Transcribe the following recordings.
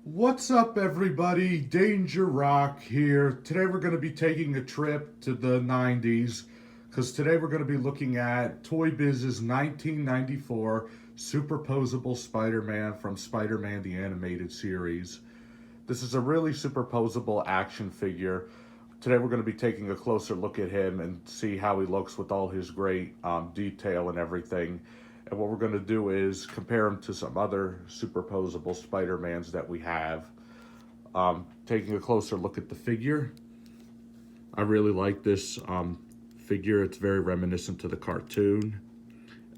What's up, everybody? Danger Rock here. Today we're going to be taking a trip to the 90s because today we're going to be looking at Toybiz's 1994 Superposable Spider-Man from Spider-Man the Animated Series. This is a really superposable action figure. Today we're going to be taking a closer look at him and see how he looks with all his great detail and everything. And what we're going to do is compare him to some other superposable Spider-Mans that we have. Taking a closer look at the figure. I really like this figure. It's very reminiscent to the cartoon.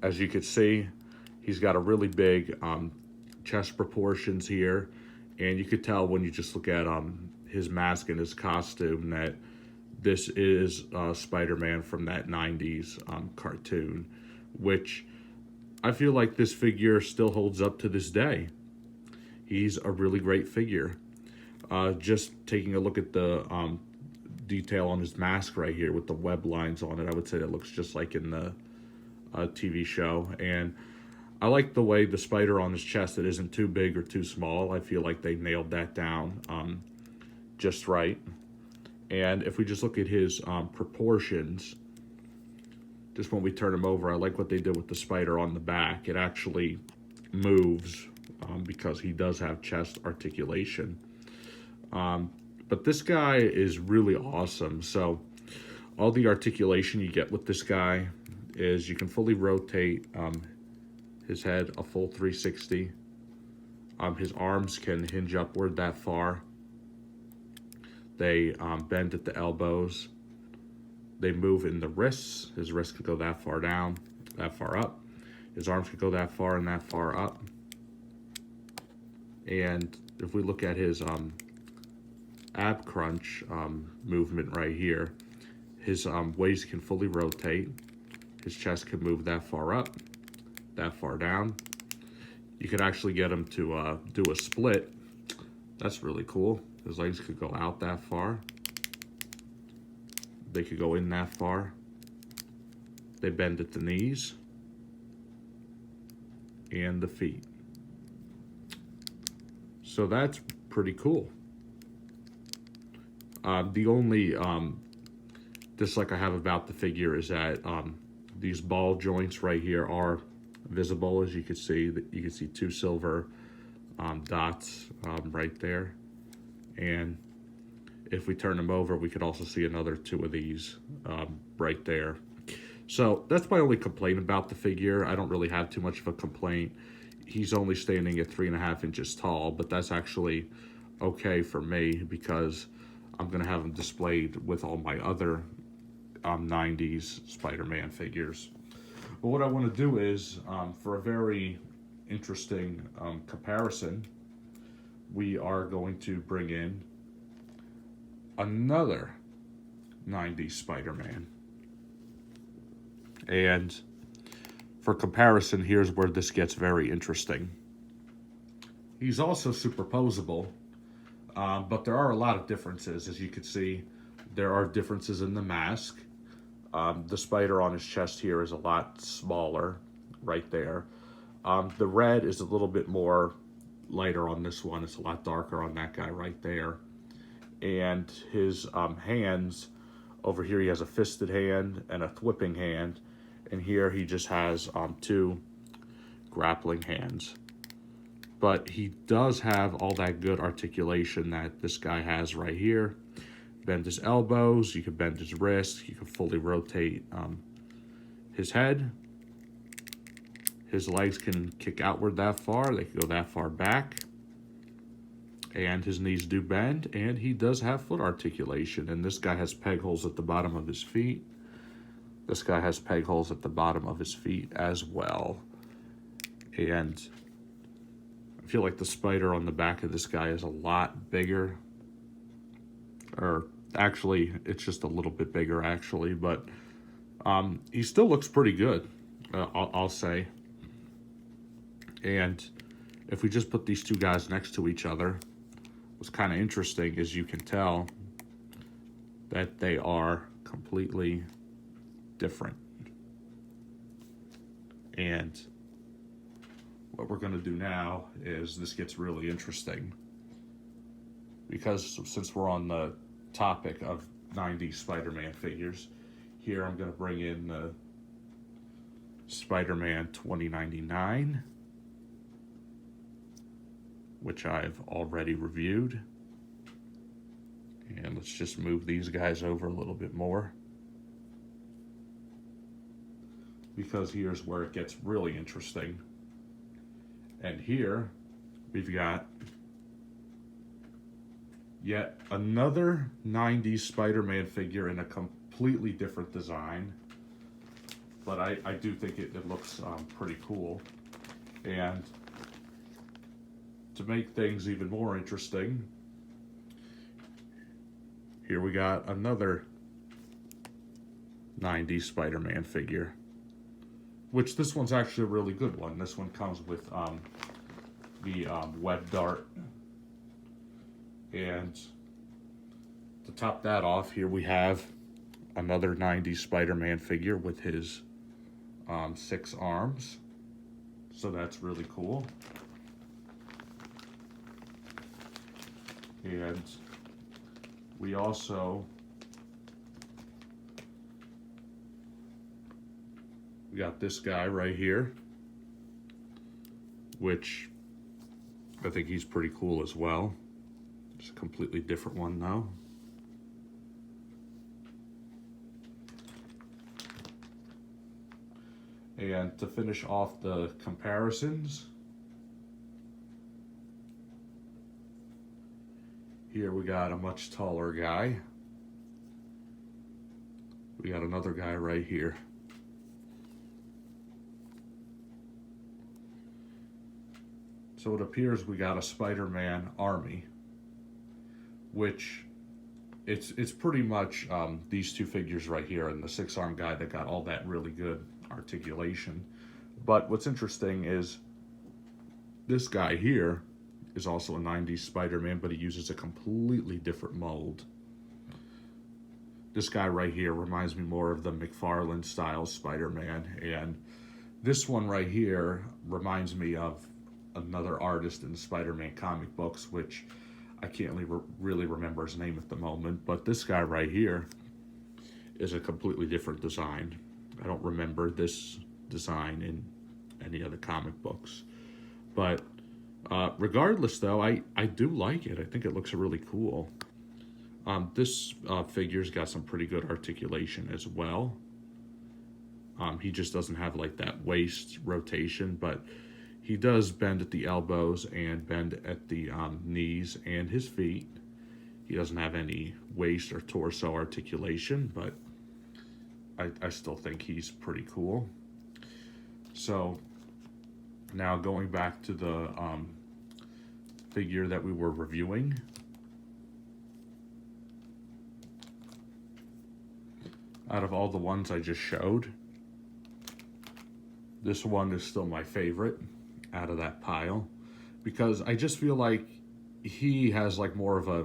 As you can see, he's got a really big chest proportions here. And you could tell when you just look at his mask and his costume that this is Spider-Man from that 90s cartoon, which I feel like this figure still holds up to this day. He's a really great figure. Just taking a look at the detail on his mask right here with the web lines on it, I would say it looks just like in the TV show. And I like the way the spider on his chest, it isn't too big or too small. I feel like they nailed that down just right. And if we just look at his proportions, just when we turn him over, I like what they did with the spider on the back. It actually moves because he does have chest articulation. But this guy is really awesome. So all the articulation you get with this guy is you can fully rotate his head a full 360. His arms can hinge upward that far. They bend at the elbows. They move in the wrists. His wrists can go that far down, that far up. His arms can go that far and that far up. And if we look at his ab crunch movement right here, his waist can fully rotate. His chest can move that far up, that far down. You could actually get him to do a split. That's really cool. His legs could go out that far. They could go in that far. They bend at the knees and the feet. So that's pretty cool. The only dislike I have about the figure is that these ball joints right here are visible. As you can see, you can see two silver dots right there. And if we turn them over, we could also see another two of these right there. So that's my only complaint about the figure. I don't really have too much of a complaint. He's only standing at 3.5 inches tall, but that's actually okay for me because I'm going to have him displayed with all my other 90s Spider-Man figures. But what I want to do is, for a very interesting comparison, we are going to bring in another 90s Spider-Man. And for comparison, here's where this gets very interesting. He's also superposable, but there are a lot of differences. As you can see, there are differences in the mask. The spider on his chest here is a lot smaller right there. The red is a little bit more lighter on this one. It's a lot darker on that guy right there. And his hands, over here he has a fisted hand and a thwipping hand, and here he just has two grappling hands. But he does have all that good articulation that this guy has right here. Bend his elbows, you can bend his wrists, you can fully rotate his head. His legs can kick outward that far, they can go that far back. And his knees do bend, and he does have foot articulation. And this guy has peg holes at the bottom of his feet. This guy has peg holes at the bottom of his feet as well. And I feel like the spider on the back of this guy is a lot bigger. Or actually, it's just a little bit bigger actually, but he still looks pretty good, I'll say. And if we just put these two guys next to each other, what's kind of interesting is you can tell that they are completely different. And what we're going to do now is, this gets really interesting. because since we're on the topic of 90s Spider-Man figures, here I'm going to bring in the Spider-Man 2099, which I've already reviewed. And let's just move these guys over a little bit more, because here's where it gets really interesting. And here we've got yet another 90s Spider-Man figure in a completely different design. But I do think it looks pretty cool. And to make things even more interesting, here we got another 90s Spider-Man figure, which this one's actually a really good one. This one comes with the web dart. And to top that off, here we have another 90s Spider-Man figure with his 6 arms. So that's really cool. And we also got this guy right here, which I think he's pretty cool as well. It's a completely different one now. And to finish off the comparisons, here we got a much taller guy. We got another guy right here. So it appears we got a Spider-Man army, which it's pretty much these two figures right here and the 6-arm guy that got all that really good articulation. But what's interesting is this guy here is also a 90s Spider-Man, but he uses a completely different mold. This guy right here reminds me more of the McFarlane style Spider-Man, and this one right here reminds me of another artist in the Spider-Man comic books, which I can't really remember his name at the moment, but this guy right here is a completely different design. I don't remember this design in any other comic books. But regardless, though, I do like it. I think it looks really cool. This figure's got some pretty good articulation as well. He just doesn't have like that waist rotation, but he does bend at the elbows and bend at the knees and his feet. He doesn't have any waist or torso articulation, but I still think he's pretty cool. So now going back to the figure that we were reviewing. Out of all the ones I just showed, this one is still my favorite out of that pile, because I just feel like he has like more of a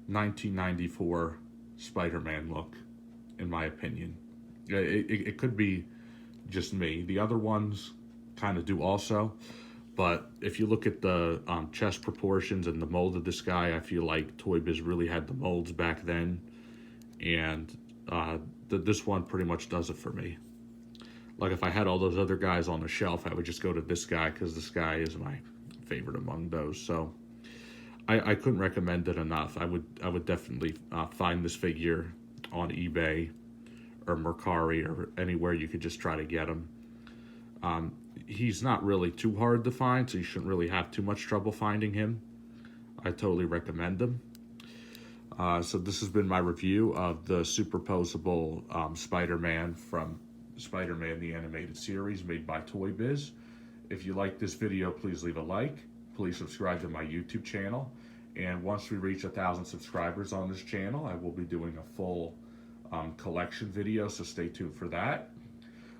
1994 Spider-Man look, in my opinion. It could be just me. The other ones kind of do also, but if you look at the chest proportions and the mold of this guy, I feel like Toybiz really had the molds back then, and this one pretty much does it for me. Like if I had all those other guys on the shelf, I would just go to this guy because this guy is my favorite among those. So I couldn't recommend it enough. I would definitely find this figure on eBay or Mercari or anywhere you could just try to get him. He's not really too hard to find, so you shouldn't really have too much trouble finding him. I totally recommend him. So this has been my review of the Super Poseable Spider-Man from Spider-Man the Animated Series made by Toybiz. If you like this video, please leave a like. Please subscribe to my YouTube channel. And once we reach 1,000 subscribers on this channel, I will be doing a full collection video, so stay tuned for that.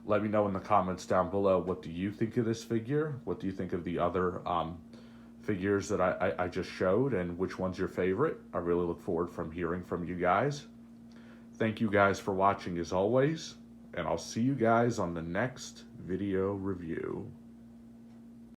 Let me know in the comments down below, what do you think of this figure? What do you think of the other figures that I just showed, and which one's your favorite? I really look forward from hearing from you guys. Thank you guys for watching as always, and I'll see you guys on the next video review.